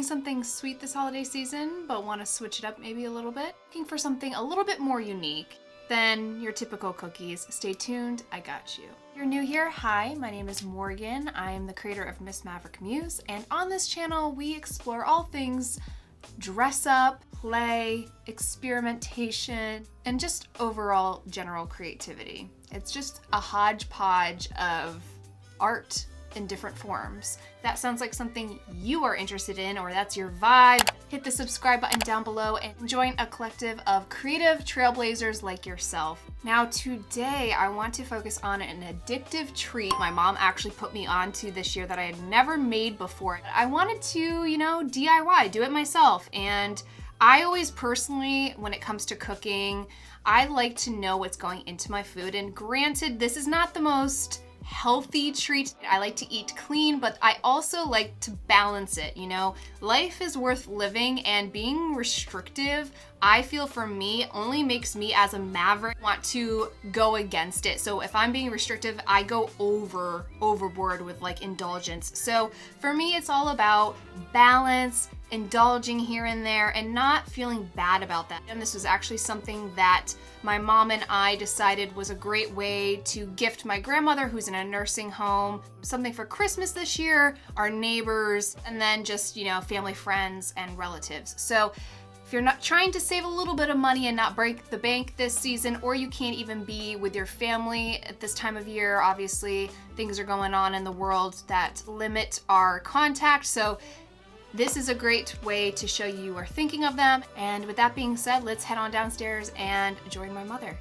something sweet this holiday season, but want to switch it up maybe a little bit? Looking for something a little bit more unique than your typical cookies? Stay tuned, I got you. If you're new here, hi, my name is Morgan. I am the creator of Miss Maverick Muse, and on this channel we explore all things dress up, play, experimentation, and just overall general creativity. It's just a hodgepodge of art in different forms. If that sounds like something you are interested in, or that's your vibe, hit the subscribe button down below and join a collective of creative trailblazers like yourself. Now today I want to focus on an addictive treat my mom actually put me onto this year that I had never made before. I wanted to, DIY, do it myself. And I always personally, when it comes to cooking, I like to know what's going into my food. And granted, this is not the most healthy treat. I like to eat clean, but I also like to balance it, Life is worth living, and being restrictive, I feel for me, only makes me as a maverick want to go against it. So if I'm being restrictive, I go overboard with indulgence. So for me, it's all about balance, indulging here and there, and not feeling bad about that. And this was actually something that my mom and I decided was a great way to gift my grandmother, who's in a nursing home, something for Christmas this year, our neighbors, and then just, family, friends, and relatives. So if you're not trying to save a little bit of money and not break the bank this season, or you can't even be with your family at this time of year, obviously things are going on in the world that limit our contact. So this is a great way to show you are thinking of them. And with that being said, let's head on downstairs and join my mother.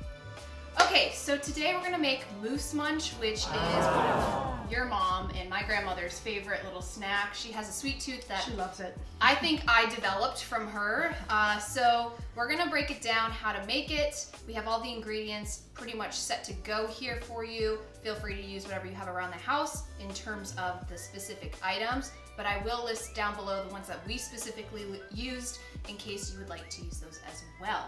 Okay, so today we're gonna make Moose Munch, which is one of your mom and my grandmother's favorite little snack. She has a sweet tooth that she loves it. I think I developed from her. So we're gonna break it down how to make it. We have all the ingredients pretty much set to go here for you. Feel free to use whatever you have around the house in terms of the specific items, but I will list down below the ones that we specifically used in case you would like to use those as well.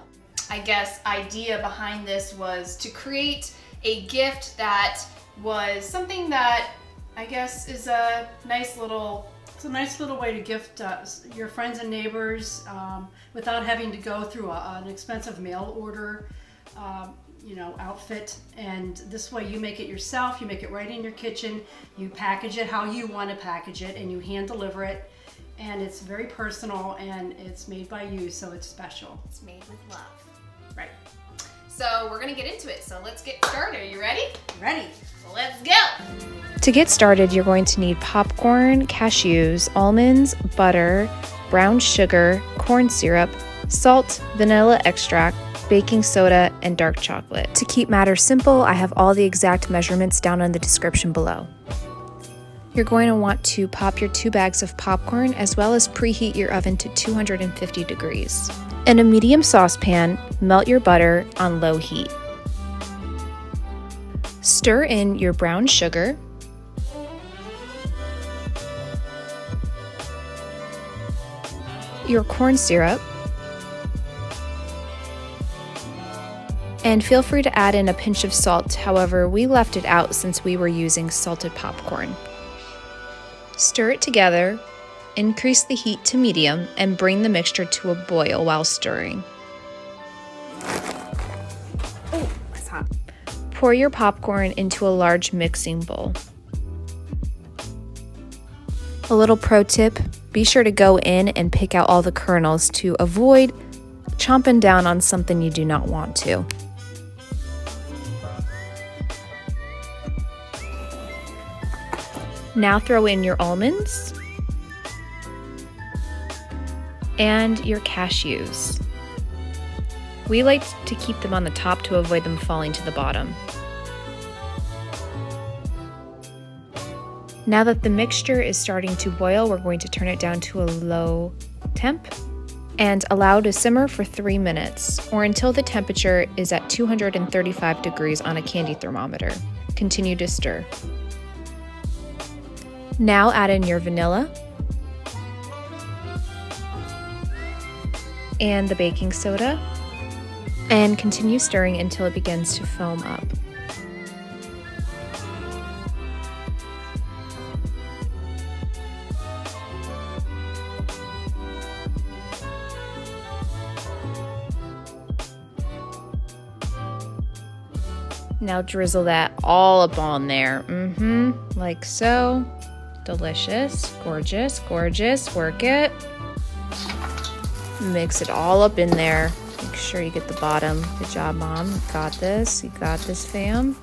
I guess idea behind this was to create a gift that was something that I guess is a nice little... It's a nice little way to gift your friends and neighbors without having to go through an expensive mail order, outfit. And this way you make it yourself, you make it right in your kitchen, you package it how you want to package it, and you hand deliver it. And it's very personal, and it's made by you, so it's special. It's made with love. Right. So we're gonna get into it. So let's get started. Are you ready? Ready. Let's go. To get started, you're going to need popcorn, cashews, almonds, butter, brown sugar, corn syrup, salt, vanilla extract, baking soda, and dark chocolate. To keep matters simple, I have all the exact measurements down in the description below. You're going to want to pop your 2 bags of popcorn, as well as preheat your oven to 250 degrees. In a medium saucepan, melt your butter on low heat. Stir in your brown sugar, your corn syrup, and feel free to add in a pinch of salt. However, we left it out since we were using salted popcorn. Stir it together, increase the heat to medium, and bring the mixture to a boil while stirring. Oh, that's hot. Pour your popcorn into a large mixing bowl. A little pro tip, be sure to go in and pick out all the kernels to avoid chomping down on something you do not want to. Now throw in your almonds and your cashews. We like to keep them on the top to avoid them falling to the bottom. Now that the mixture is starting to boil, we're going to turn it down to a low temp and allow to simmer for 3 minutes, or until the temperature is at 235 degrees on a candy thermometer. Continue to stir. Now add in your vanilla and the baking soda, and continue stirring until it begins to foam up. Now drizzle that all up on there. Like so. Delicious. Gorgeous, gorgeous. Work it. Mix it all up in there. Make sure you get the bottom. Good job, Mom. You got this. You got this, fam.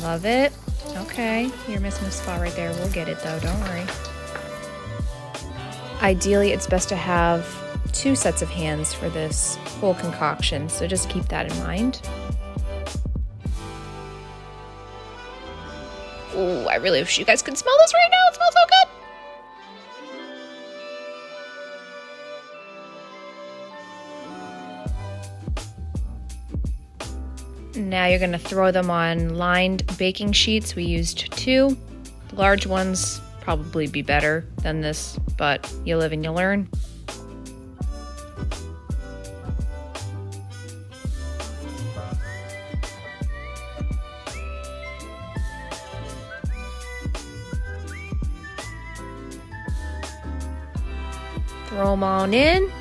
Love it. Okay, you're missing a spot right there. We'll get it though, don't worry. Ideally, it's best to have 2 sets of hands for this whole concoction, so just keep that in mind. Oh, I really wish you guys could smell this right now. It smells so good. Now you're gonna throw them on lined baking sheets. We used 2. Large ones probably be better than this, but you live and you learn. Throw them on in.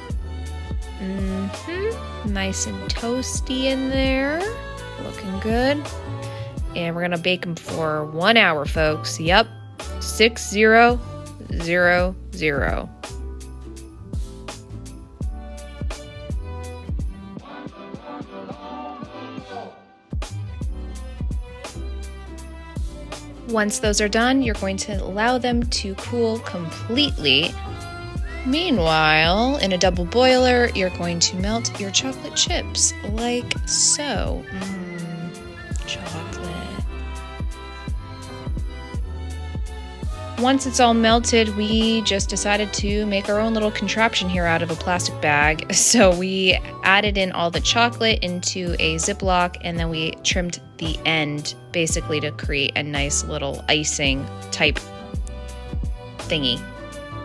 Nice and toasty in there. Looking good. And we're gonna bake them for 1 hour, folks. Yep, 6000. Once those are done, you're going to allow them to cool completely. Meanwhile, in a double boiler, you're going to melt your chocolate chips like so. Chocolate. Once it's all melted, we just decided to make our own little contraption here out of a plastic bag. So we added in all the chocolate into a Ziploc, and then we trimmed the end basically to create a nice little icing type thingy.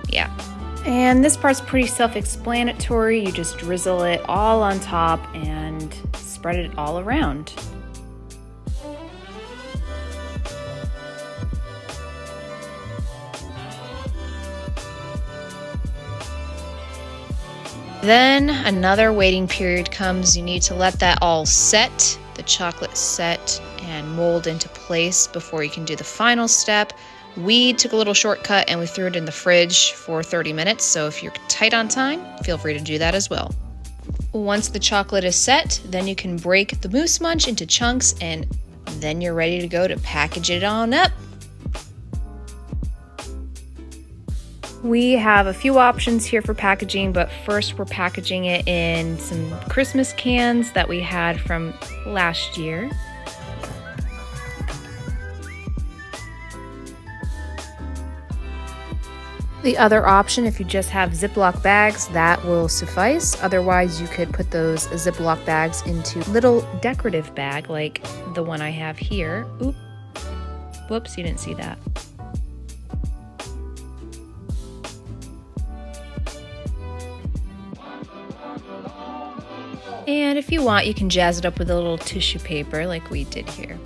Yeah. And this part's pretty self-explanatory. You just drizzle it all on top and spread it all around. Then another waiting period comes. You need to let that all set, the chocolate set and mold into place before you can do the final step. We took a little shortcut and we threw it in the fridge for 30 minutes, so if you're tight on time, feel free to do that as well. Once the chocolate is set, then you can break the Moose Munch into chunks, and then you're ready to go to package it on up. We have a few options here for packaging, but first we're packaging it in some Christmas cans that we had from last year. The other option, if you just have Ziploc bags, that will suffice. Otherwise, you could put those Ziploc bags into little decorative bag like the one I have here. Oop. Whoops, you didn't see that. And if you want, you can jazz it up with a little tissue paper like we did here.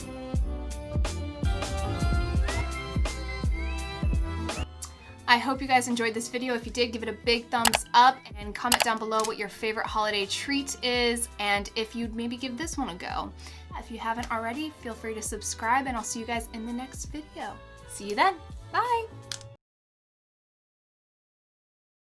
I hope you guys enjoyed this video. If you did, give it a big thumbs up and comment down below what your favorite holiday treat is and if you'd maybe give this one a go. If you haven't already, feel free to subscribe and I'll see you guys in the next video. See you then. Bye.